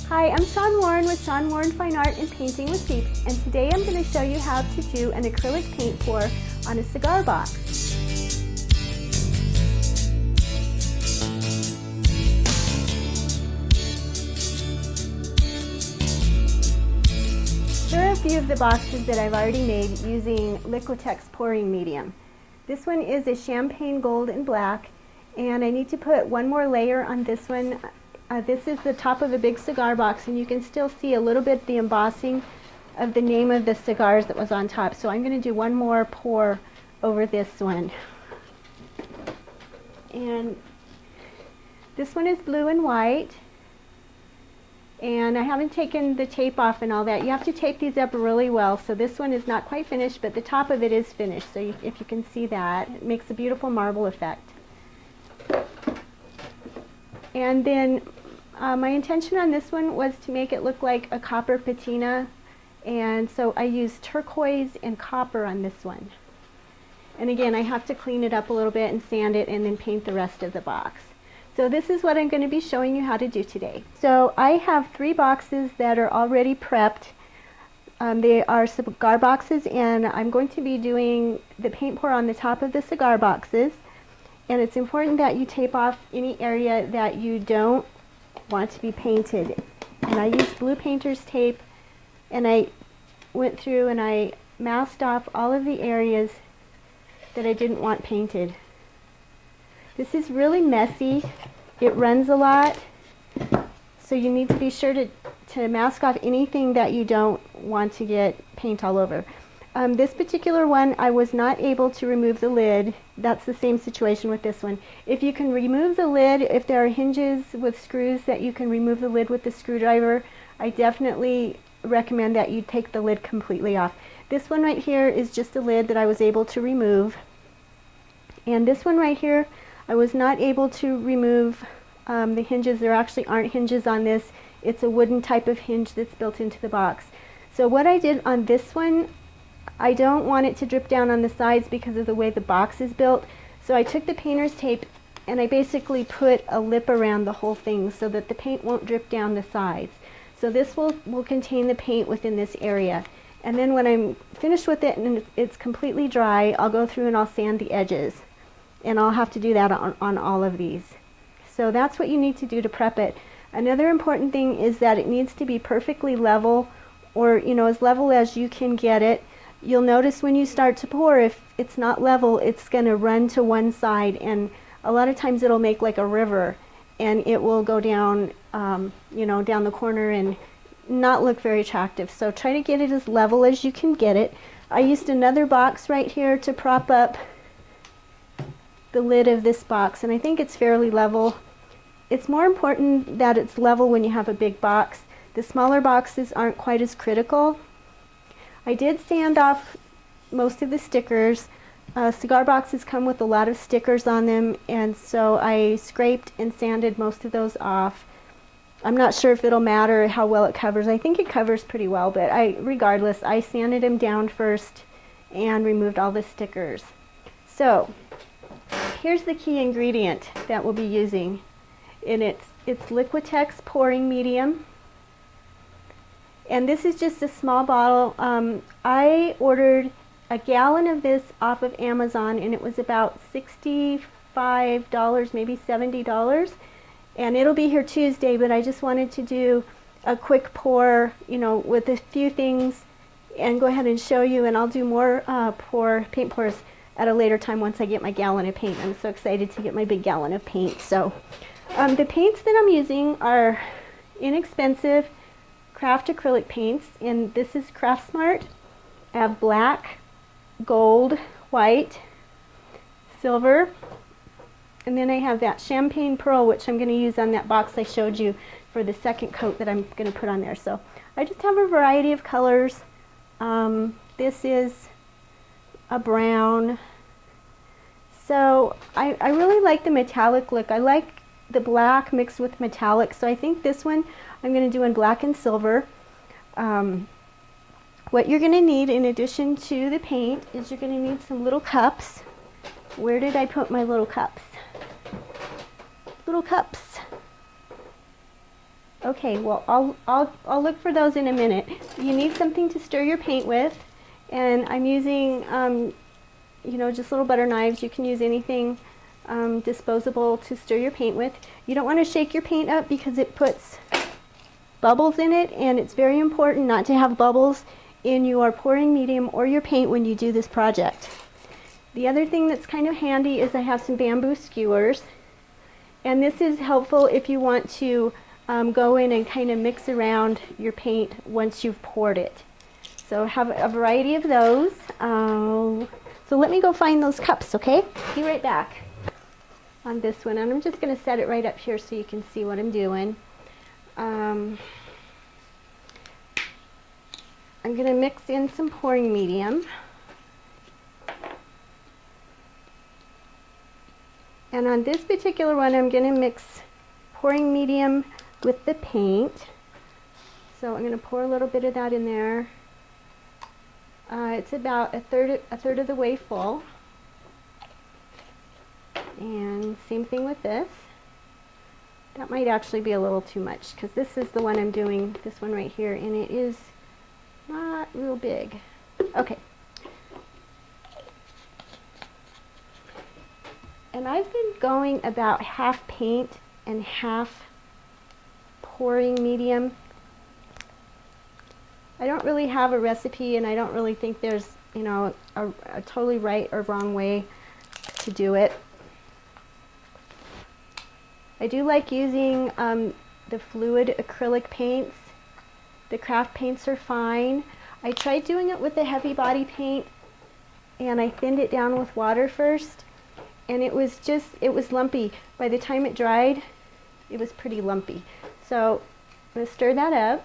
Hi, I'm Shawn with Shawn Fine Art and Painting with Peeps, and today I'm going to show you how to do an acrylic paint pour on a cigar box. Here are a few of the boxes that I've already made using Liquitex pouring medium. This one is a champagne gold and black, and I need to put one more layer on this one. This is the top of a big cigar box, and you can still see a little bit the embossing of the name of the cigars that was on top. So I'm going to do one more pour over this one. And this one is blue and white. And I haven't taken the tape off and all that. You have to tape these up really well. So this one is not quite finished, but the top of it is finished. So if you can see that, it makes a beautiful marble effect. And then my intention on this one was to make it look like a copper patina, and so I used turquoise and copper on this one. And again, I have to clean it up a little bit and sand it and then paint the rest of the box. So this is what I'm going to be showing you how to do today. So I have 3 boxes that are already prepped. They are cigar boxes, and I'm going to be doing the paint pour on the top of the cigar boxes. And it's important that you tape off any area that you don't want to be painted. And I used blue painter's tape, and I went through and I masked off all of the areas that I didn't want painted. This is really messy. It runs a lot, so you need to be sure to mask off anything that you don't want to get paint all over. This particular one, I was not able to remove the lid. That's the same situation with this one. If you can remove the lid, if there are hinges with screws that you can remove the lid with the screwdriver, I definitely recommend that you take the lid completely off. This one right here is just a lid that I was able to remove. And this one right here, I was not able to remove the hinges. There actually aren't hinges on this. It's a wooden type of hinge that's built into the box. So what I did on this one, I don't want it to drip down on the sides because of the way the box is built. So I took the painter's tape and I basically put a lip around the whole thing so that the paint won't drip down the sides. So this will contain the paint within this area. And then when I'm finished with it and it's completely dry, I'll go through and I'll sand the edges. And I'll have to do that on all of these. So that's what you need to do to prep it. Another important thing is that it needs to be perfectly level, or as level as you can get it. You'll notice when you start to pour, if it's not level, it's going to run to one side, and a lot of times it'll make like a river, and it will go down, down the corner and not look very attractive. So try to get it as level as you can get it. I used another box right here to prop up the lid of this box, and I think it's fairly level. It's more important that it's level when you have a big box. The smaller boxes aren't quite as critical. I did sand off most of the stickers. Cigar boxes come with a lot of stickers on them, and so I scraped and sanded most of those off. I'm not sure if it'll matter how well it covers. I think it covers pretty well, but regardless, I sanded them down first and removed all the stickers. So here's the key ingredient that we'll be using, and it's Liquitex pouring medium. And this is just a small bottle. I ordered a gallon of this off of Amazon, and it was about $65, maybe $70. And it'll be here Tuesday, but I just wanted to do a quick pour, with a few things, and go ahead and show you. And I'll do more paint pours at a later time once I get my gallon of paint. I'm so excited to get my big gallon of paint. So the paints that I'm using are inexpensive craft acrylic paints, and this is Craft Smart. I have black, gold, white, silver, and then I have that champagne pearl, which I'm going to use on that box I showed you for the second coat that I'm going to put on there. So I just have a variety of colors. This is a brown. So I really like the metallic look. I like the black mixed with metallic, so I think this one I'm going to do in black and silver. What you're going to need in addition to the paint is you're going to need some little cups. Where did I put my little cups? Little cups. Okay, well, I'll look for those in a minute. You need something to stir your paint with, and I'm using, you know, just little butter knives. You can use anything disposable to stir your paint with. You don't want to shake your paint up because it puts bubbles in it, and it's very important not to have bubbles in your pouring medium or your paint when you do this project. The other thing that's kind of handy is I have some bamboo skewers, and this is helpful if you want to go in and kind of mix around your paint once you've poured it. So I have a variety of those. So let me go find those cups, okay? Be right back on this one, and I'm just going to set it right up here so you can see what I'm doing. I'm going to mix in some pouring medium. And on this particular one, I'm going to mix pouring medium with the paint. So I'm going to pour a little bit of that in there. It's about a third of the way full. And same thing with this. That might actually be a little too much because this is the one I'm doing, this one right here, and it is not real big. Okay. And I've been going about half paint and half pouring medium. I don't really have a recipe, and I don't really think there's, you know, a totally right or wrong way to do it. I do like using the fluid acrylic paints. The craft paints are fine. I tried doing it with the heavy body paint, and I thinned it down with water first, and it was lumpy. By the time it dried, it was pretty lumpy. So I'm going to stir that up.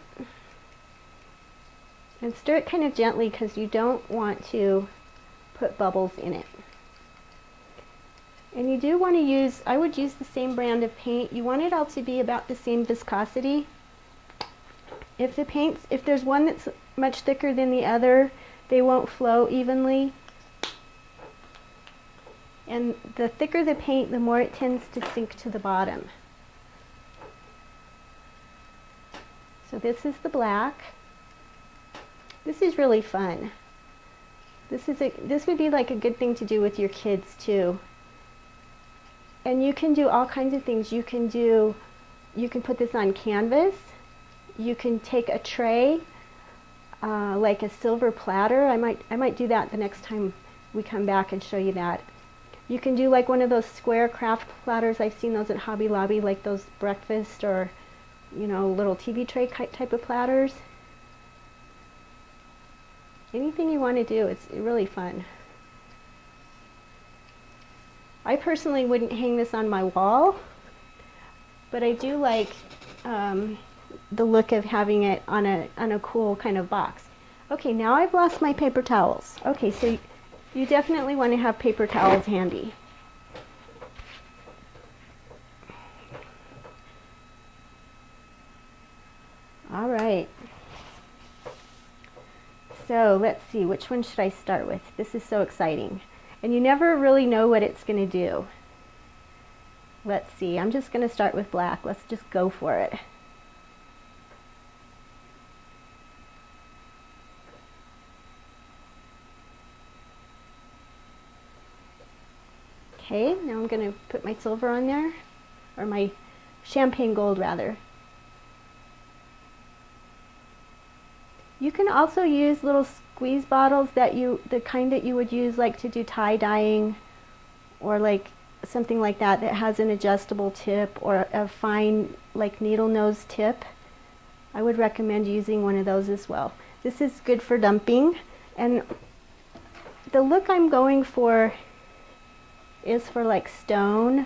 And stir it kind of gently because you don't want to put bubbles in it. And you do want to use, I would use the same brand of paint. You want it all to be about the same viscosity. If there's one that's much thicker than the other, they won't flow evenly. And the thicker the paint, the more it tends to sink to the bottom. So this is the black. This is really fun. This would be like a good thing to do with your kids too. And you can do all kinds of things. You can put this on canvas. You can take a tray, like a silver platter. I might do that the next time we come back and show you that. You can do like one of those square craft platters. I've seen those at Hobby Lobby, like those breakfast or, you know, little TV tray type of platters. Anything you want to do, it's really fun. I personally wouldn't hang this on my wall, but I do like the look of having it on a cool kind of box. Okay, now I've lost my paper towels. Okay, so you definitely want to have paper towels handy. All right. So let's see, which one should I start with? This is so exciting. And you never really know what it's going to do. Let's see, I'm just going to start with black. Let's just go for it. Okay, now I'm going to put my silver on there, or my champagne gold rather. You can also use little squeeze bottles the kind that you would use like to do tie dyeing, or like something like that has an adjustable tip or a fine like needle nose tip. I would recommend using one of those as well. This is good for dumping, and the look I'm going for is for like stone.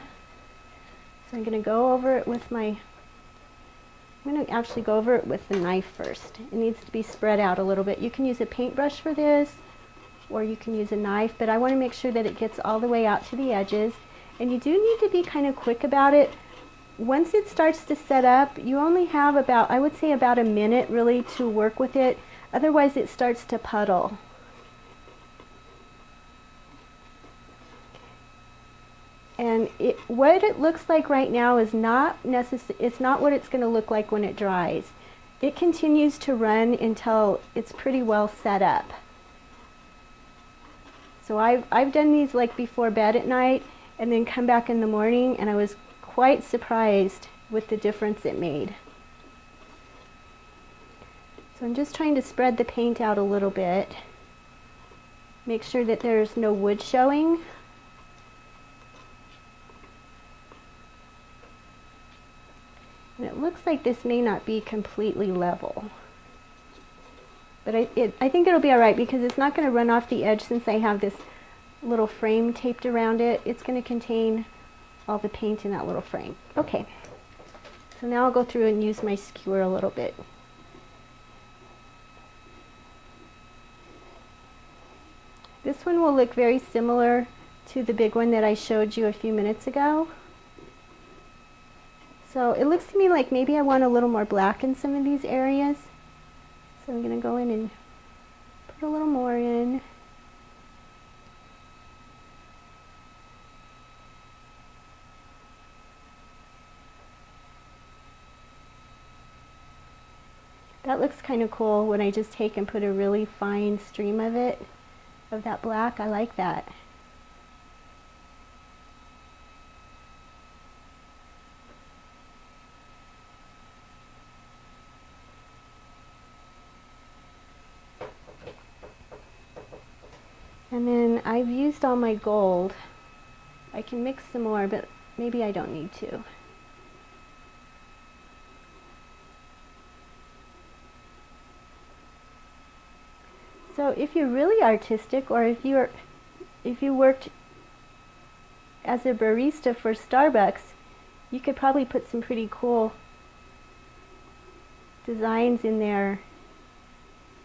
So I'm going to go over it with I'm going to actually go over it with the knife first. It needs to be spread out a little bit. You can use a paintbrush for this, or you can use a knife, but I want to make sure that it gets all the way out to the edges. And you do need to be kind of quick about it. Once it starts to set up, you only have about, I would say about a minute really to work with it. Otherwise it starts to puddle. And what it looks like right now is not it's not what it's going to look like when it dries. It continues to run until it's pretty well set up. So I've done these like before bed at night and then come back in the morning, and I was quite surprised with the difference it made. So I'm just trying to spread the paint out a little bit. Make sure that there's no wood showing. And it looks like this may not be completely level. But I think it'll be alright because it's not going to run off the edge since I have this little frame taped around it. It's going to contain all the paint in that little frame. Okay, so now I'll go through and use my skewer a little bit. This one will look very similar to the big one that I showed you a few minutes ago. So it looks to me like maybe I want a little more black in some of these areas. So I'm going to go in and put a little more in. That looks kind of cool when I just take and put a really fine stream of it, of that black. I like that. And then I've used all my gold. I can mix some more, but maybe I don't need to. So if you're really artistic, or if you worked as a barista for Starbucks, you could probably put some pretty cool designs in there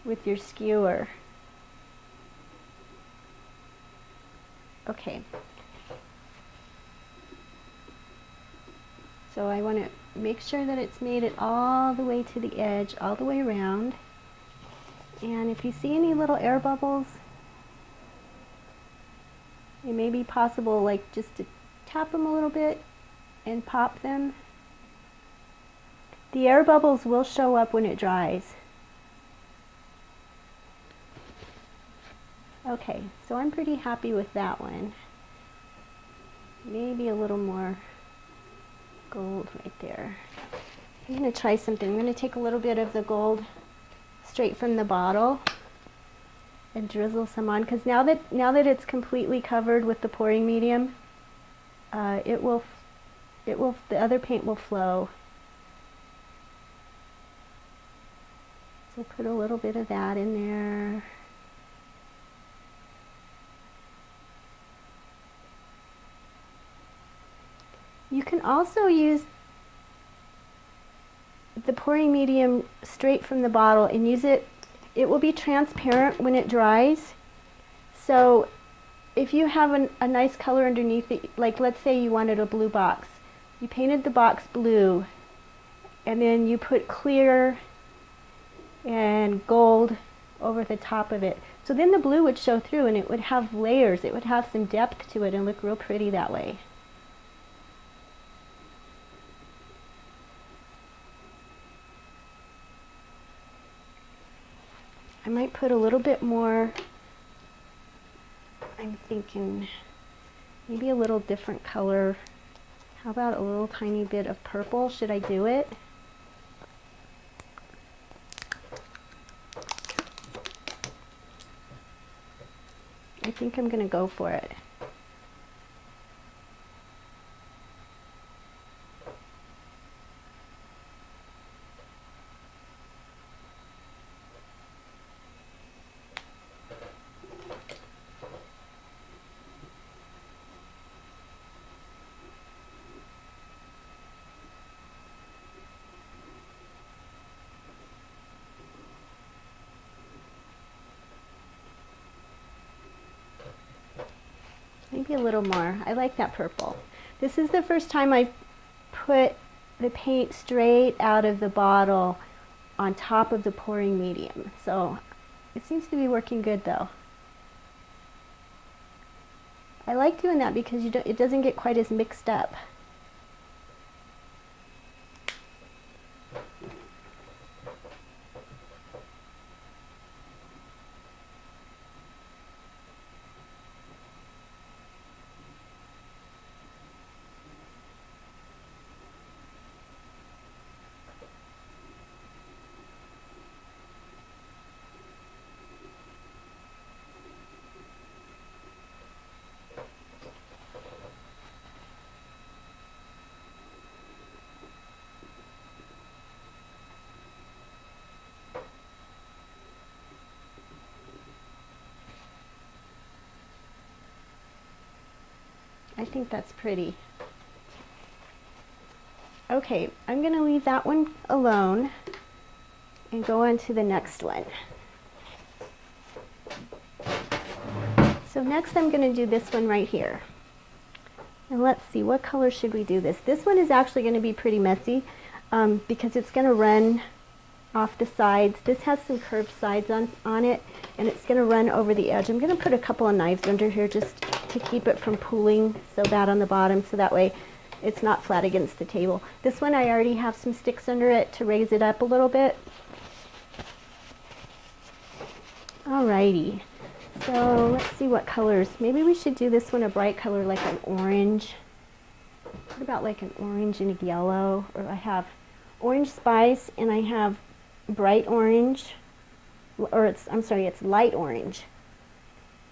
with your skewer. Okay. So I want to make sure that it's made it all the way to the edge, all the way around. And if you see any little air bubbles, it may be possible like just to tap them a little bit and pop them. The air bubbles will show up when it dries. Okay, so I'm pretty happy with that one. Maybe a little more gold right there. I'm going to try something. I'm going to take a little bit of the gold straight from the bottle and drizzle some on, because now that it's completely covered with the pouring medium, the other paint will flow. So put a little bit of that in there. You can also use the pouring medium straight from the bottle and use it. It will be transparent when it dries. So if you have a nice color underneath it, like let's say you wanted a blue box, you painted the box blue and then you put clear and gold over the top of it. So then the blue would show through and it would have layers. It would have some depth to it and look real pretty that way. I might put a little bit more, I'm thinking maybe a little different color. How about a little tiny bit of purple? Should I do it? I think I'm going to go for it. Maybe a little more. I like that purple. This is the first time I've put the paint straight out of the bottle on top of the pouring medium. So it seems to be working good though. I like doing that because it doesn't get quite as mixed up. I think that's pretty. Okay, I'm going to leave that one alone and go on to the next one. So next I'm going to do this one right here. And let's see, what color should we do this? This one is actually going to be pretty messy because it's going to run off the sides. This has some curved sides on it, and it's going to run over the edge. I'm going to put a couple of knives under here just to keep it from pooling so bad on the bottom, so that way it's not flat against the table. This one I already have some sticks under it to raise it up a little bit. Alrighty, so let's see what colors. Maybe we should do this one a bright color like an orange. What about like an orange and a yellow? Or I have orange spice and I have bright orange, or it's light orange.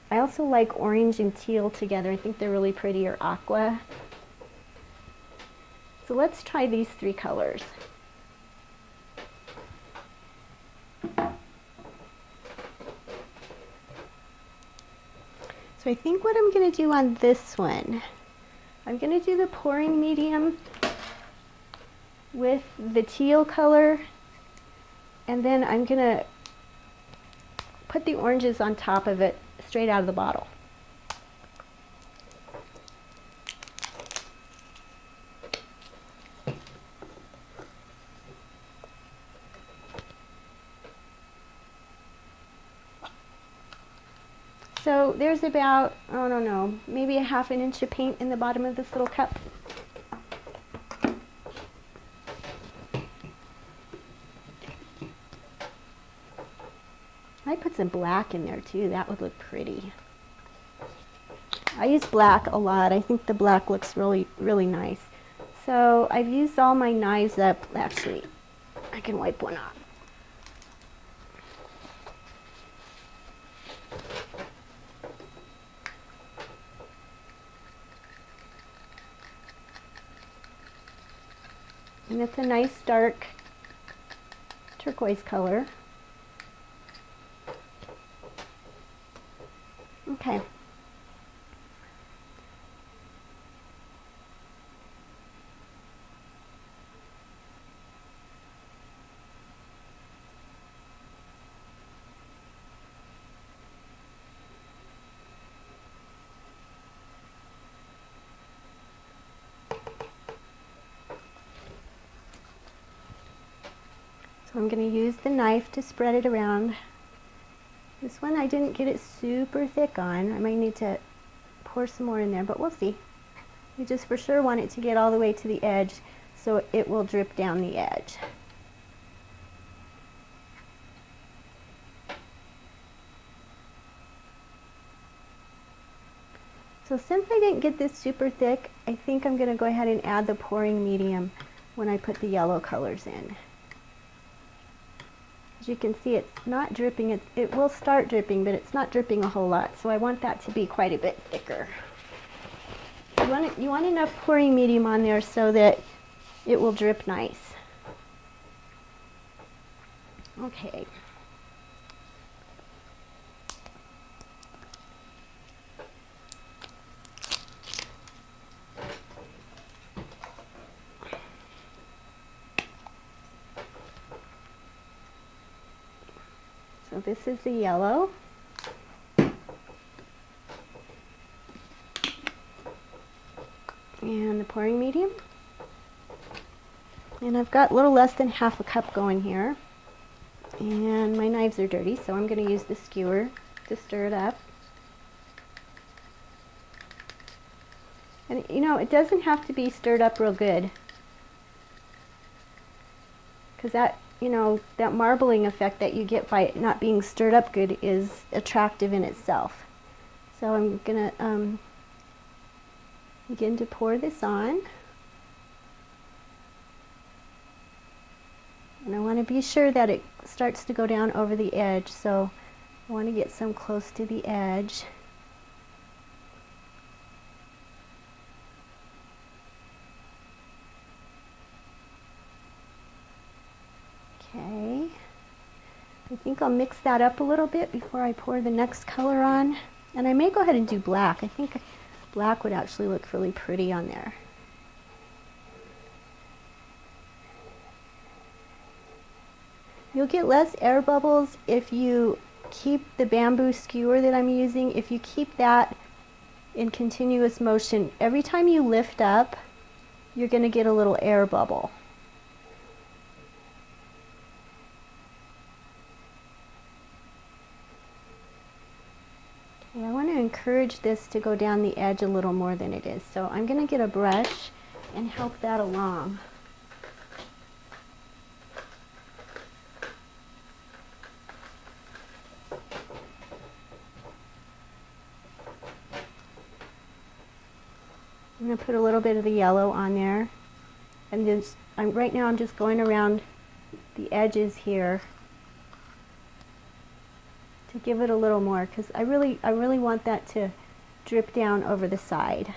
I also like orange and teal together. I think they're really pretty, or aqua. So let's try these three colors. So I think what I'm going to do on this one, I'm going to do the pouring medium with the teal color, and then I'm going to put the oranges on top of it straight out of the bottle. So there's about, I don't know, maybe a ½ inch of paint in the bottom of this little cup. I put some black in there too, that would look pretty. I use black a lot. I think the black looks really, really nice. So I've used all my knives up. Actually, I can wipe one off. And it's a nice dark turquoise color. Okay. So I'm going to use the knife to spread it around. This one I didn't get it super thick on. I might need to pour some more in there, but we'll see. You just for sure want it to get all the way to the edge so it will drip down the edge. So since I didn't get this super thick, I think I'm going to go ahead and add the pouring medium when I put the yellow colors in. As you can see, it's not dripping. It will start dripping, but it's not dripping a whole lot. So I want that to be quite a bit thicker. You want enough pouring medium on there so that it will drip nice. Okay. So this is the yellow. And the pouring medium. And I've got a little less than ½ a cup going here. And my knives are dirty, so I'm going to use the skewer to stir it up. you know, it doesn't have to be stirred up real good, because that, you know, that marbling effect that you get by it not being stirred up good is attractive in itself. So I'm gonna begin to pour this on. And I want to be sure that it starts to go down over the edge, so I want to get some close to the edge. Okay, I think I'll mix that up a little bit before I pour the next color on. And I may go ahead and do black. I think black would actually look really pretty on there. You'll get less air bubbles if you keep the bamboo skewer that I'm using. If you keep that in continuous motion, every time you lift up, you're going to get a little air bubble. Okay, I want to encourage this to go down the edge a little more than it is. So I'm going to get a brush and help that along. I'm going to put a little bit of the yellow on there, and then right now I'm just going around the edges here to give it a little more, because I really want that to drip down over the side.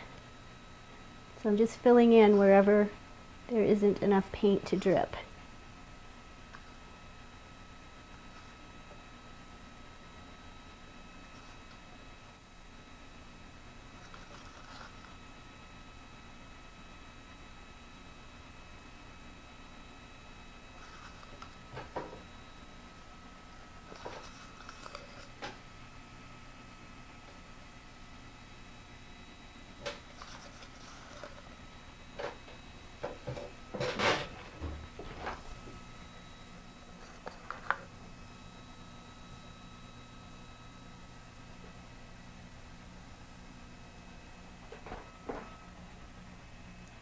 So I'm just filling in wherever there isn't enough paint to drip.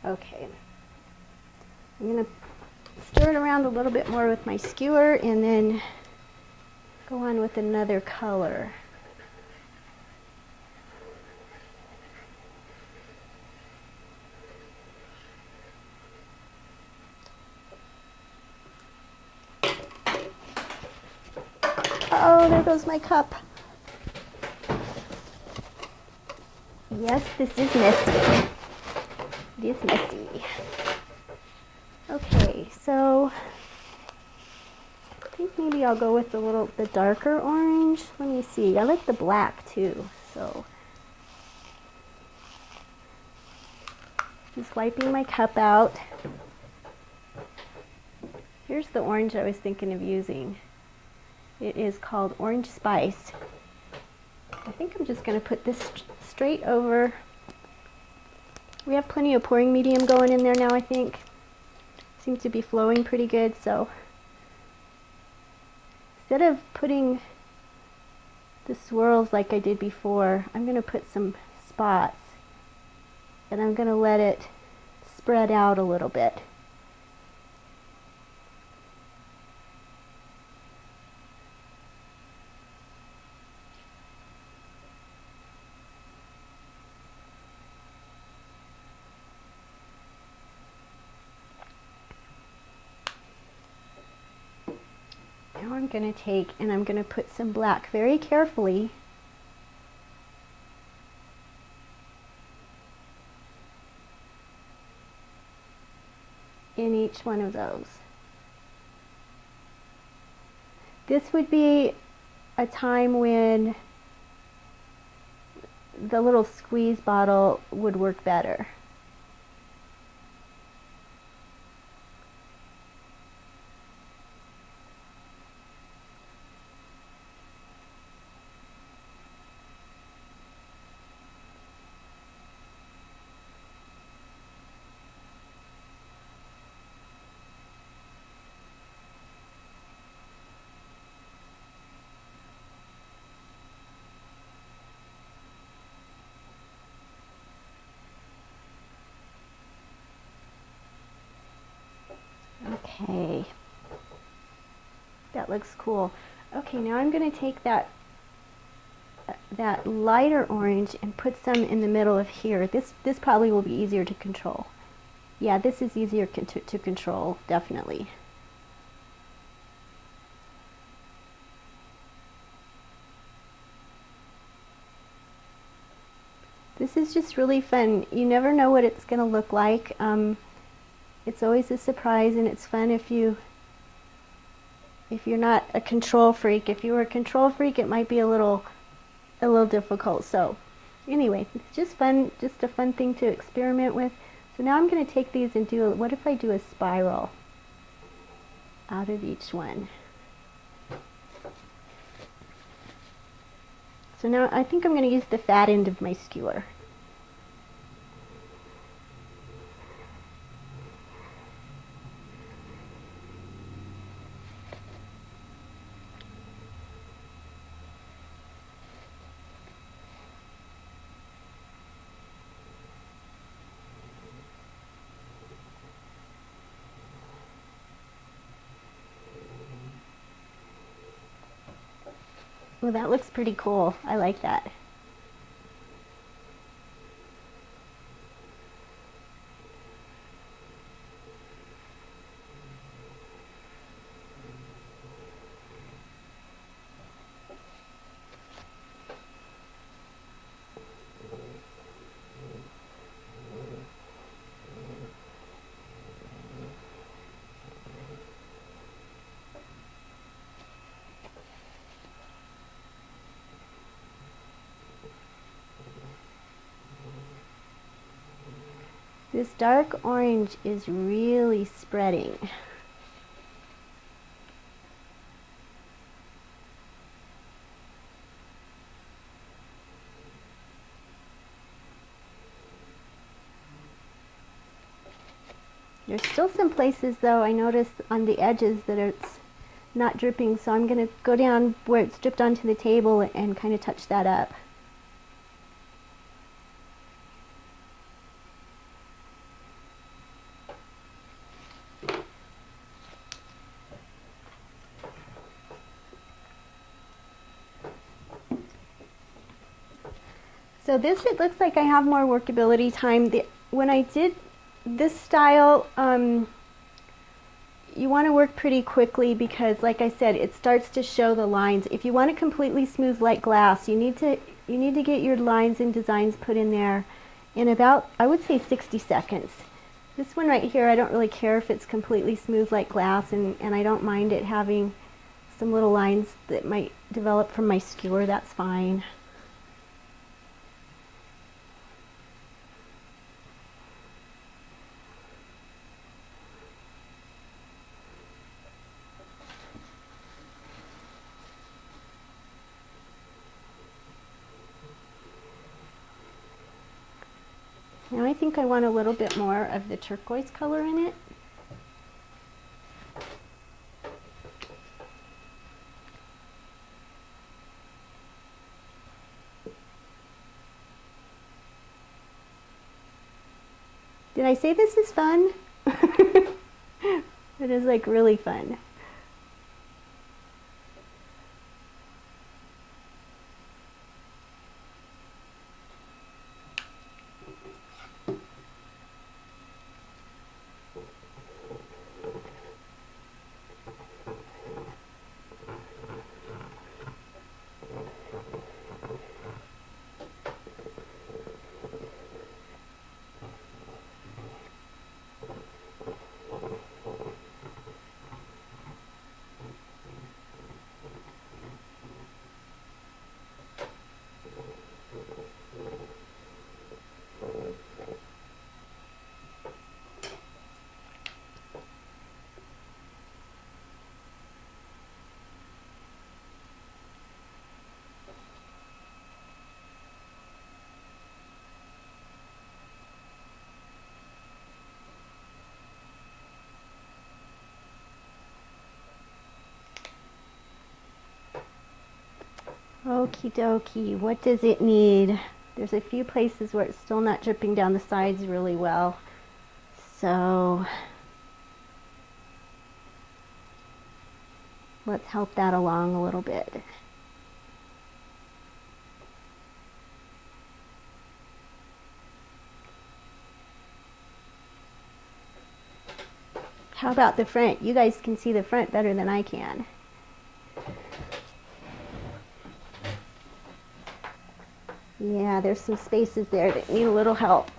Okay, I'm going to stir it around a little bit more with my skewer and then go on with another color. Oh, there goes my cup. Yes, this is messy. It is messy. Okay, so I think maybe I'll go with the darker orange. Let me see. I like the black too. So just wiping my cup out. Here's the orange I was thinking of using. It is called Orange Spice. I think I'm just going to put this straight over. We have plenty of pouring medium going in there now, I think. Seems to be flowing pretty good, so instead of putting the swirls like I did before, I'm going to put some spots, and I'm going to let it spread out a little bit. Now I'm going to take and I'm going to put some black very carefully in each one of those. This would be a time when the little squeeze bottle would work better. Okay. That looks cool. Okay, now I'm going to take that lighter orange and put some in the middle of here. This probably will be easier to control. Yeah, this is easier to control, definitely. This is just really fun. You never know what it's going to look like. It's always a surprise, and it's fun if you're not a control freak. If you were a control freak, it might be a little difficult. So anyway, it's just fun, just a fun thing to experiment with. So now I'm going to take these and what if I do a spiral out of each one? So now I think I'm going to use the fat end of my skewer. Well, that looks pretty cool. I like that. This dark orange is really spreading. There's still some places though, I noticed on the edges that it's not dripping, so I'm going to go down where it's dripped onto the table and kind of touch that up. So this, it looks like I have more workability time. When I did this style, you want to work pretty quickly because, like I said, it starts to show the lines. If you want it completely smooth like glass, you need to get your lines and designs put in there in about, I would say, 60 seconds. This one right here, I don't really care if it's completely smooth like glass, and I don't mind it having some little lines that might develop from my skewer. That's fine. Now I think I want a little bit more of the turquoise color in it. Did I say this is fun? It is like really fun. Okie dokie, what does it need? There's a few places where it's still not dripping down the sides really well. So Let's help that along a little bit. How about the front? You guys can see the front better than I can. Yeah, there's some spaces there that need a little help.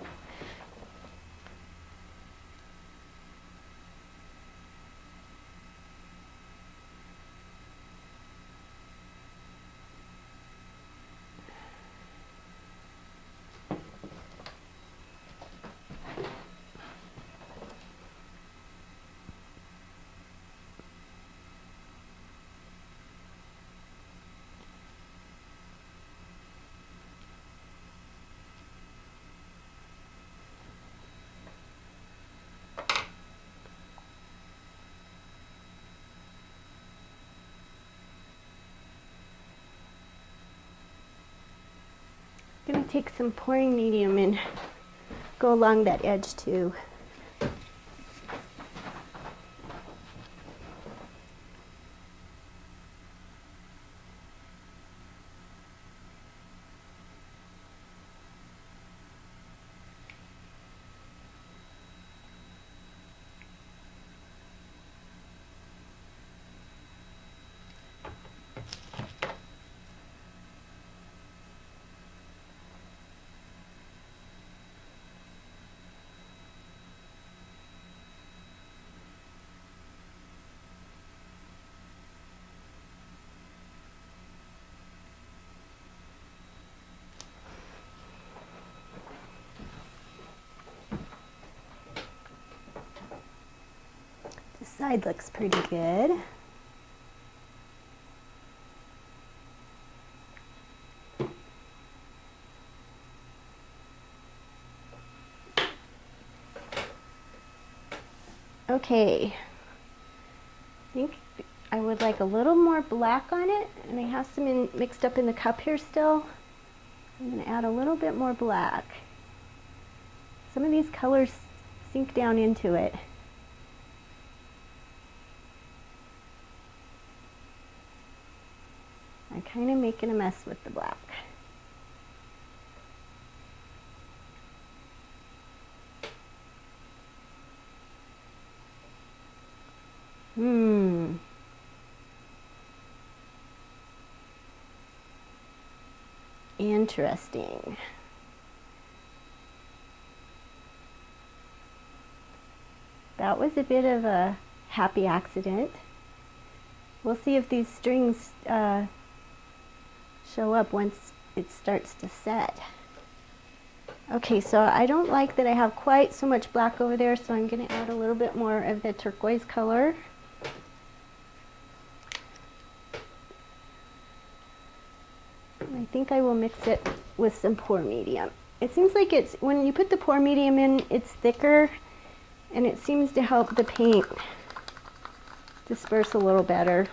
I'm going to take some pouring medium and go along that edge too. This side looks pretty good. Okay, I think I would like a little more black on it, and I have some mixed up in the cup here still. I'm going to add a little bit more black. Some of these colors sink down into it. I'm kind of making a mess with the black. Interesting. That was a bit of a happy accident. We'll see if these strings show up once it starts to set. Okay, so I don't like that I have quite so much black over there, so I'm going to add a little bit more of the turquoise color. I think I will mix it with some pour medium. It seems like it's, when you put the pour medium in, it's thicker, and it seems to help the paint disperse a little better.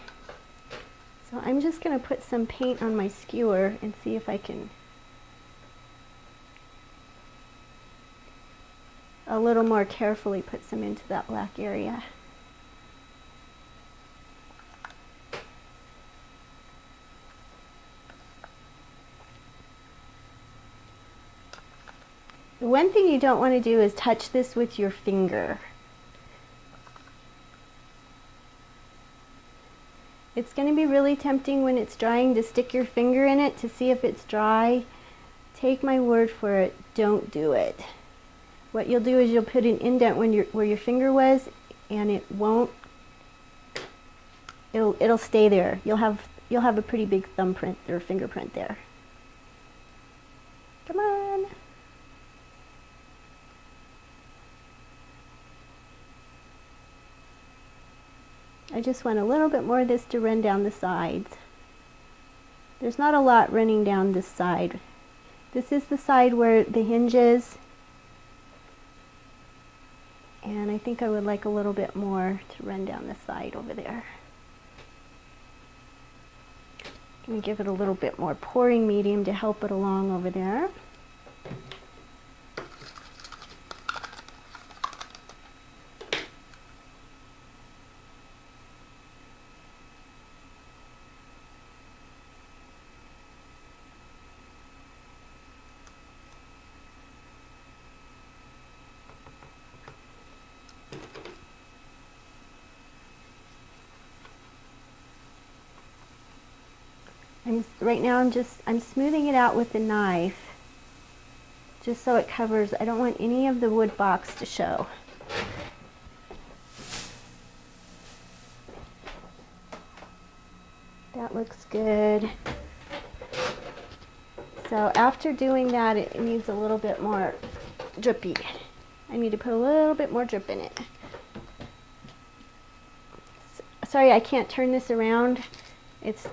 So I'm just going to put some paint on my skewer and see if I can a little more carefully put some into that black area. The one thing you don't want to do is touch this with your finger. It's going to be really tempting when it's drying to stick your finger in it to see if it's dry. Take my word for it, don't do it. What you'll do is you'll put an indent where your finger was, and it won't, it'll stay there. You'll have a pretty big thumbprint or fingerprint there. Come on. I just want a little bit more of this to run down the sides. There's not a lot running down this side. This is the side where the hinge is. And I think I would like a little bit more to run down the side over there. I'm going to give it a little bit more pouring medium to help it along over there. Right now I'm smoothing it out with the knife, just so it covers. I don't want any of the wood box to show. That looks good. So after doing that, it needs a little bit more drippy. I need to put a little bit more drip in it. Sorry, I can't turn this around. It's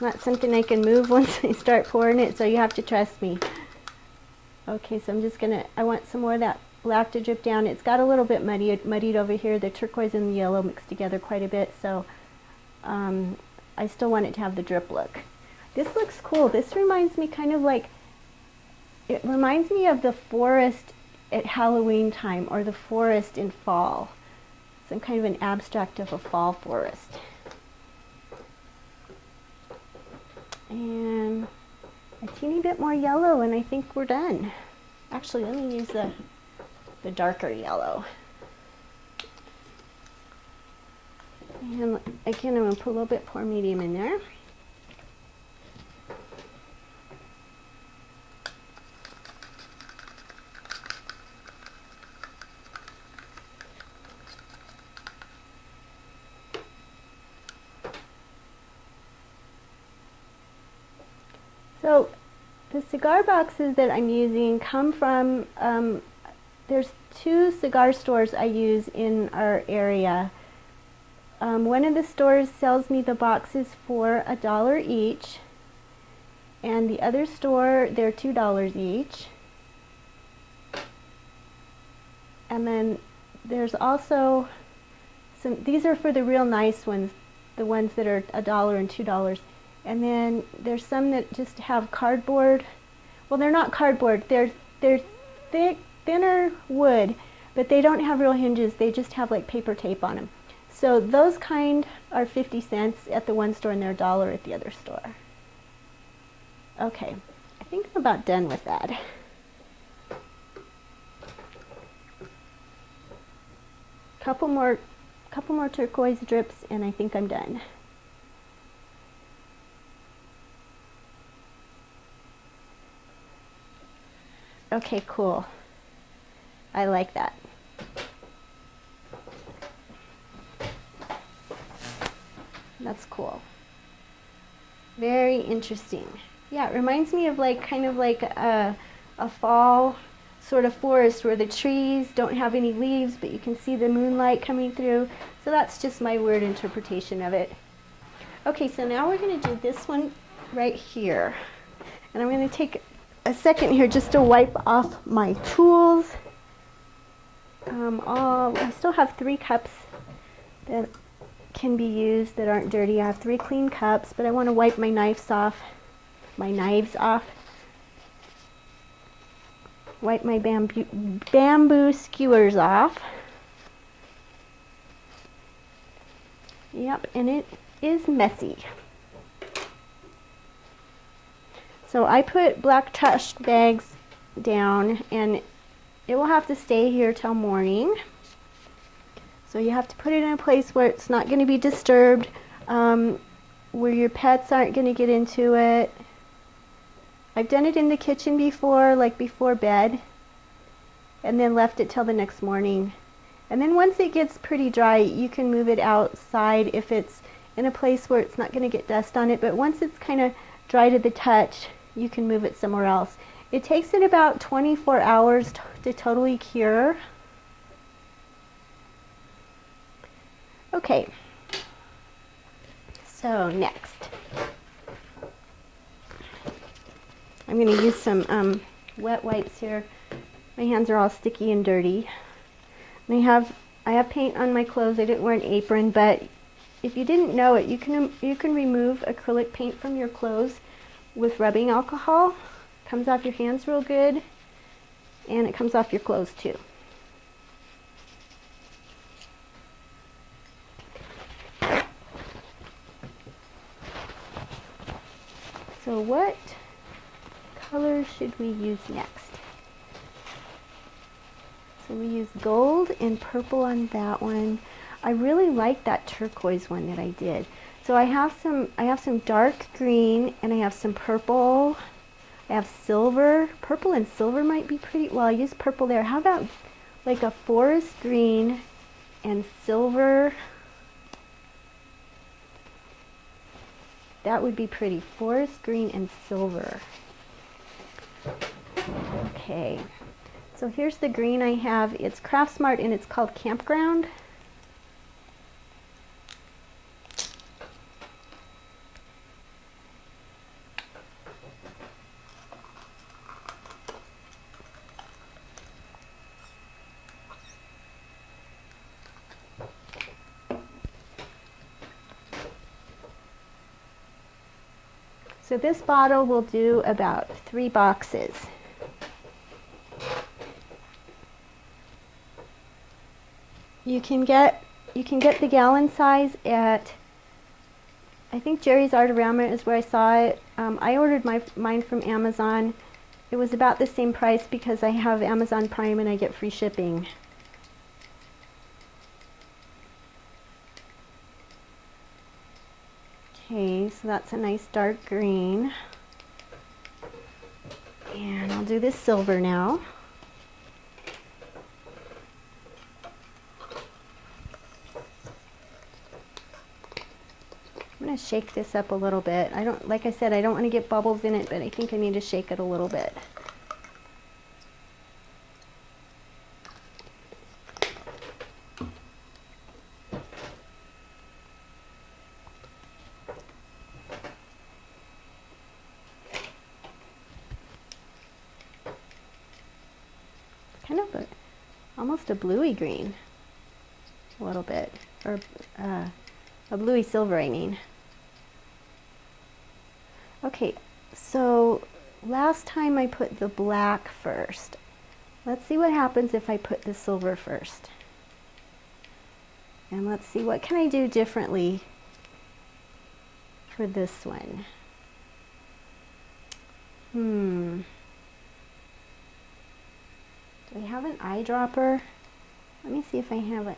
not something I can move once I start pouring it, so you have to trust me. Okay, so I'm just gonna, I want some more of that black to drip down. It's got a little bit muddied over here. The turquoise and the yellow mixed together quite a bit, so I still want it to have the drip look. This looks cool. This reminds me kind of like, it reminds me of the forest at Halloween time, or the forest in fall. Some kind of an abstract of a fall forest. And a teeny bit more yellow and I think we're done. Actually, let me use the darker yellow. And again, I'm going to put a little bit more medium in there. So the cigar boxes that I'm using come from, there's 2 cigar stores I use in our area. One of the stores sells me the boxes for $1 each, and the other store, they're $2 each. And then there's also some, these are for the real nice ones, the ones that are $1 and $2. And then there's some that just have cardboard. Well, they're not cardboard. They're thick, thinner wood, but they don't have real hinges. They just have like paper tape on them. So those kind are 50 cents at the one store and they're $1 at the other store. Okay, I think I'm about done with that. Couple more turquoise drips and I think I'm done. Okay, cool. I like that. That's cool. Very interesting. Yeah, it reminds me of like kind of like a fall sort of forest where the trees don't have any leaves, but you can see the moonlight coming through. So that's just my weird interpretation of it. Okay, so now we're going to do this one right here. And I'm going to take a second here just to wipe off my tools. I still have 3 cups that can be used that aren't dirty. I have 3 clean cups, but I want to wipe my knives off. Wipe my bamboo skewers off. Yep, and it is messy. So I put black trash bags down and it will have to stay here till morning. So you have to put it in a place where it's not going to be disturbed, where your pets aren't going to get into it. I've done it in the kitchen before, like before bed, and then left it till the next morning. And then once it gets pretty dry, you can move it outside if it's in a place where it's not going to get dust on it. But once it's kind of dry to the touch, you can move it somewhere else. It takes it about 24 hours to totally cure. Okay, so next, I'm going to use some wet wipes here. My hands are all sticky and dirty. And I have paint on my clothes. I didn't wear an apron, but if you didn't know it, you can remove acrylic paint from your clothes with rubbing alcohol. It comes off your hands real good, and it comes off your clothes too. So what color should we use next? So we use gold and purple on that one. I really like that turquoise one that I did. So I have some dark green, and I have some purple. I have silver. Purple and silver might be pretty. Well, I used purple there. How about like a forest green and silver? That would be pretty. Forest green and silver. Okay. So here's the green I have. It's Craft Smart and it's called Campground. So this bottle will do about 3 boxes. You can get the gallon size at, I think Jerry's Artorama is where I saw it. I ordered mine from Amazon. It was about the same price because I have Amazon Prime and I get free shipping. Okay, so that's a nice dark green. And I'll do this silver now. I'm going to shake this up a little bit. Like I said, I don't want to get bubbles in it, but I think I need to shake it a little bit. Kind of almost a bluey green, a little bit, or a bluey silver, I mean. Okay, so last time I put the black first. Let's see what happens if I put the silver first. And let's see, what can I do differently for this one? Do I have an eyedropper? Let me see if I have a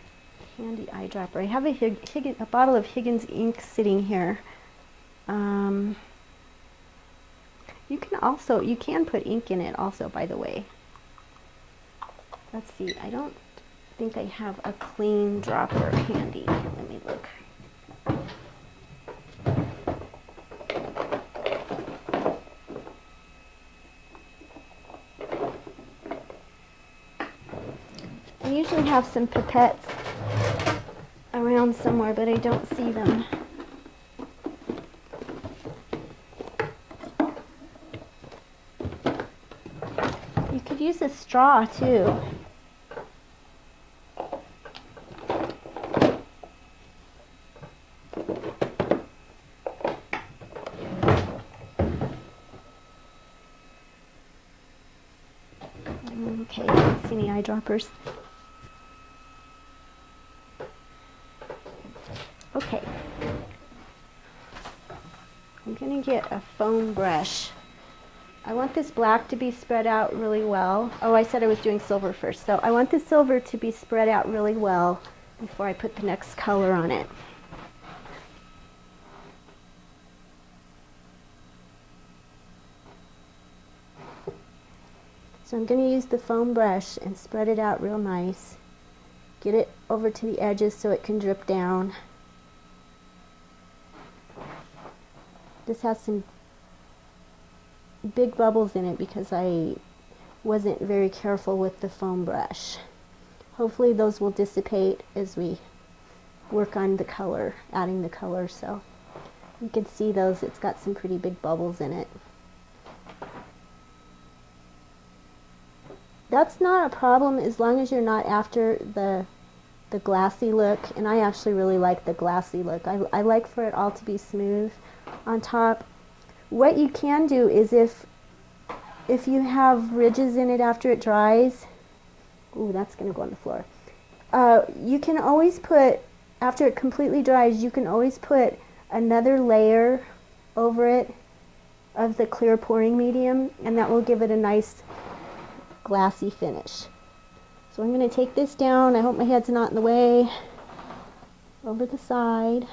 handy eyedropper. I have a bottle of Higgins ink sitting here. You can put ink in it also, by the way. Let's see, I don't think I have a clean dropper handy. Let me look. I usually have some pipettes around somewhere, but I don't see them. You could use a straw too. Okay, I don't see any eyedroppers. Okay, I'm going to get a foam brush. I want this black to be spread out really well. Oh, I said I was doing silver first. So I want the silver to be spread out really well before I put the next color on it. So I'm going to use the foam brush and spread it out real nice. Get it over to the edges so it can drip down. This has some big bubbles in it because I wasn't very careful with the foam brush. Hopefully those will dissipate as we work on the color, adding the color. So you can see those, it's got some pretty big bubbles in it. That's not a problem as long as you're not after the glassy look, and I actually really like the glassy look. I like for it all to be smooth on top. What you can do is if you have ridges in it after it dries, ooh, that's going to go on the floor. You can always put, after it completely dries, you can always put another layer over it of the clear pouring medium, and that will give it a nice glassy finish. So I'm going to take this down. I hope my head's not in the way. over the side.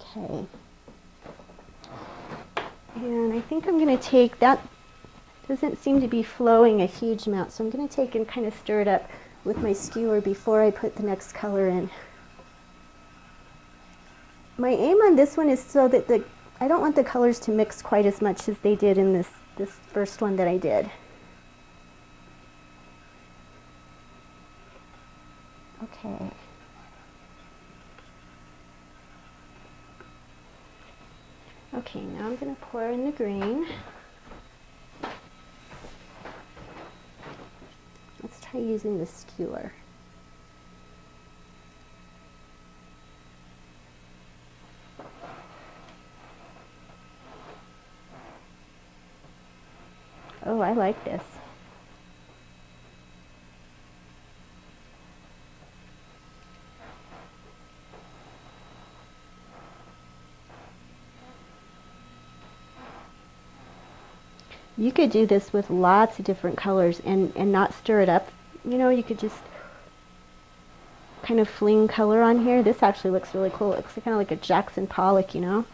Okay. And I think I'm going to take that, doesn't seem to be flowing a huge amount, so I'm going to take and kind of stir it up with my skewer before I put the next color in. My aim on this one is so that I don't want the colors to mix quite as much as they did in this first one that I did. Okay. Okay, now I'm going to pour in the green. Let's try using the skewer. Oh, I like this. You could do this with lots of different colors and not stir it up. You know, you could just kind of fling color on here. This actually looks really cool. It looks kind of like a Jackson Pollock, you know.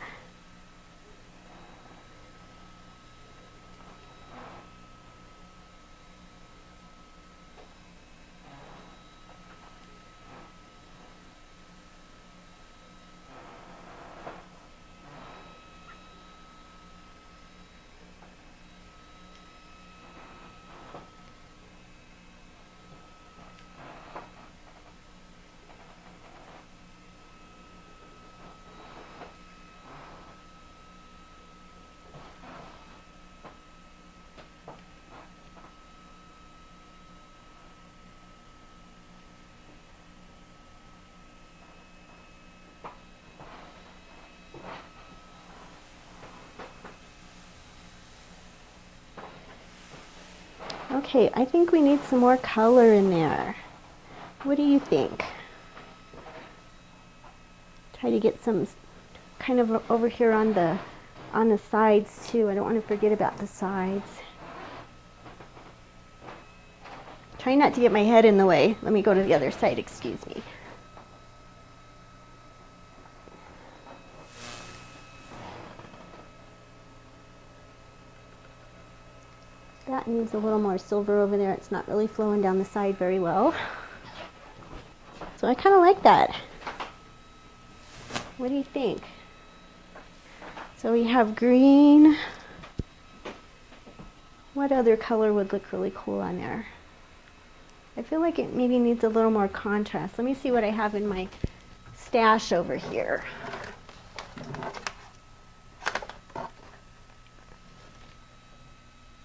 Okay, I think we need some more color in there. What do you think? Try to get some kind of over here on the sides too. I don't want to forget about the sides. Try not to get my head in the way. Let me go to the other side, excuse me. That needs a little more silver over there. It's not really flowing down the side very well. So I kind of like that. What do you think? So we have green. What other color would look really cool on there? I feel like it maybe needs a little more contrast. Let me see what I have in my stash over here.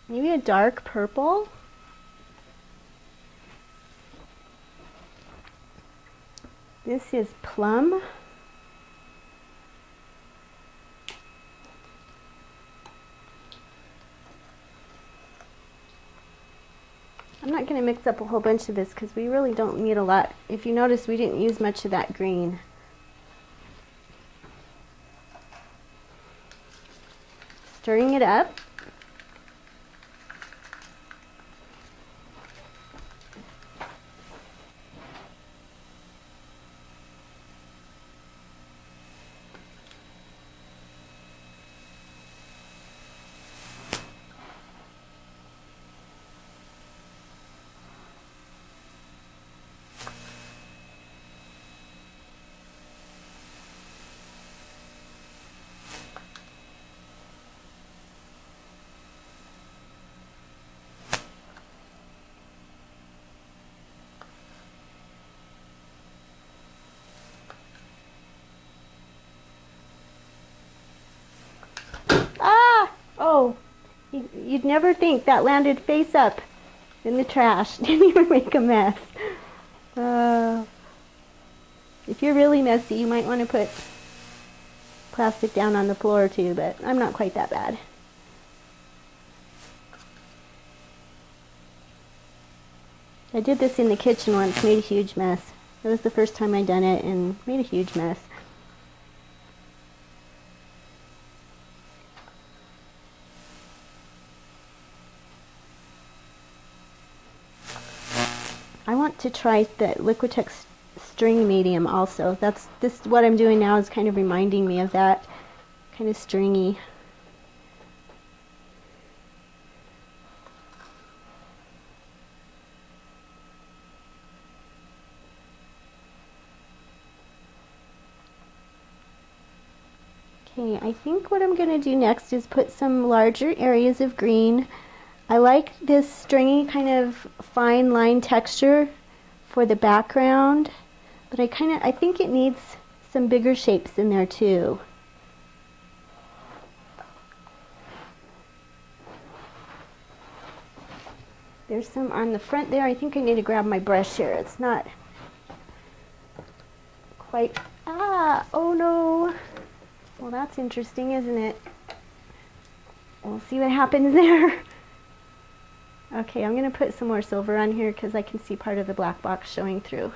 Maybe a dark purple. This is plum. I'm not going to mix up a whole bunch of this because we really don't need a lot. If you notice, we didn't use much of that green. Stirring it up. Oh, you'd never think that landed face up in the trash. Didn't even make a mess. If you're really messy, you might want to put plastic down on the floor too, but I'm not quite that bad. I did this in the kitchen once, made a huge mess. It was the first time I'd done it and made a huge mess. want to try the Liquitex string medium also. What I'm doing now is kind of reminding me of that, kind of stringy. Okay, I think what I'm going to do next is put some larger areas of green. I like this stringy kind of fine line texture for the background, but I think it needs some bigger shapes in there too. There's some on the front there. I think I need to grab my brush here. It's not quite, oh no. Well, that's interesting, isn't it? We'll see what happens there. Okay, I'm going to put some more silver on here because I can see part of the black box showing through.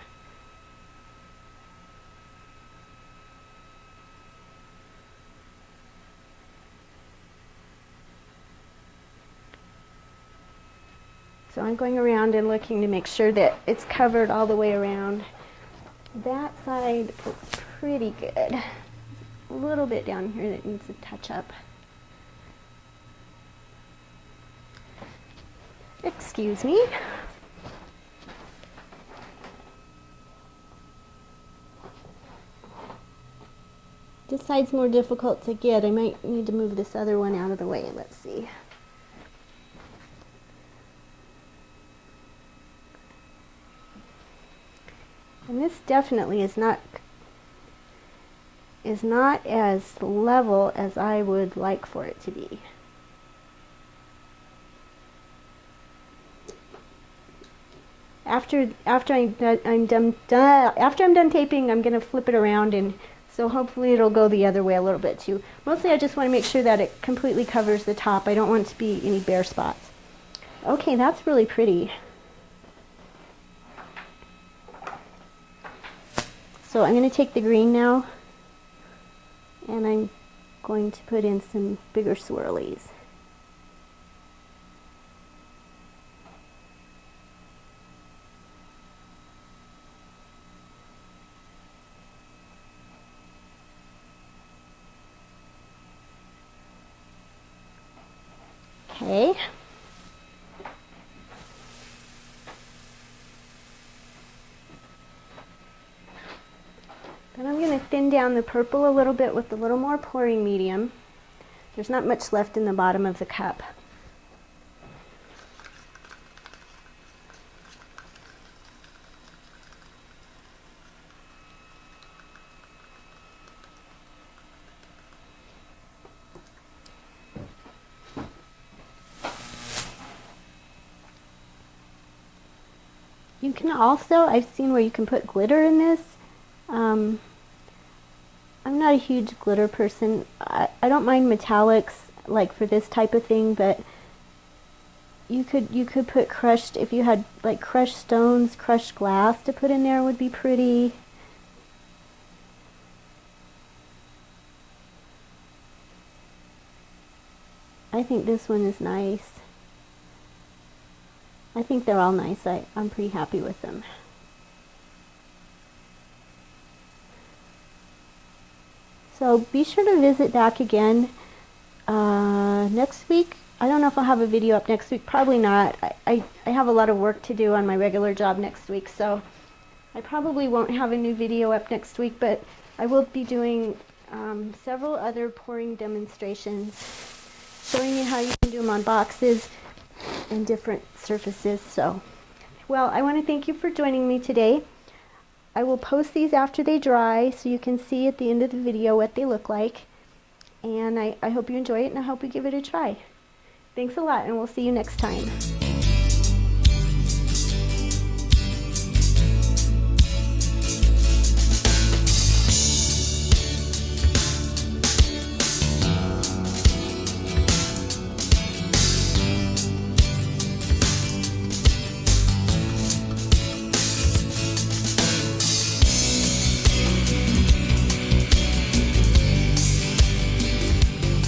So I'm going around and looking to make sure that it's covered all the way around. That side looks pretty good. A little bit down here that needs a touch up. Excuse me. This side's more difficult to get. I might need to move this other one out of the way. Let's see. And this definitely is not as level as I would like for it to be. After I'm done taping, I'm going to flip it around, and so hopefully it'll go the other way a little bit too. Mostly I just want to make sure that it completely covers the top. I don't want it to be any bare spots. Okay, that's really pretty. So I'm going to take the green now, and I'm going to put in some bigger swirlies. Okay. Then I'm going to thin down the purple a little bit with a little more pouring medium. There's not much left in the bottom of the cup. You can also, I've seen where you can put glitter in this. I'm not a huge glitter person. I don't mind metallics like for this type of thing, but you could put crushed, if you had like crushed stones, crushed glass to put in there would be pretty. I think this one is nice. I think they're all nice. I'm pretty happy with them. So be sure to visit back again next week. I don't know if I'll have a video up next week. Probably not. I have a lot of work to do on my regular job next week, so I probably won't have a new video up next week, but I will be doing several other pouring demonstrations showing you how you can do them on boxes and different surfaces. So, well, I want to thank you for joining me today. I will post these after they dry so you can see at the end of the video what they look like. And I hope you enjoy it, and I hope you give it a try. Thanks a lot, and we'll see you next time.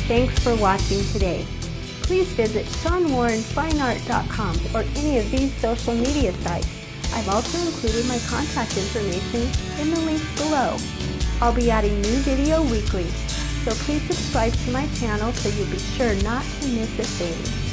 Thanks for watching today. Please visit ShawnWarrenFineArt.com or any of these social media sites I've also included my contact information in the links below. I'll be adding new video weekly, so please subscribe to my channel so you'll be sure not to miss a thing.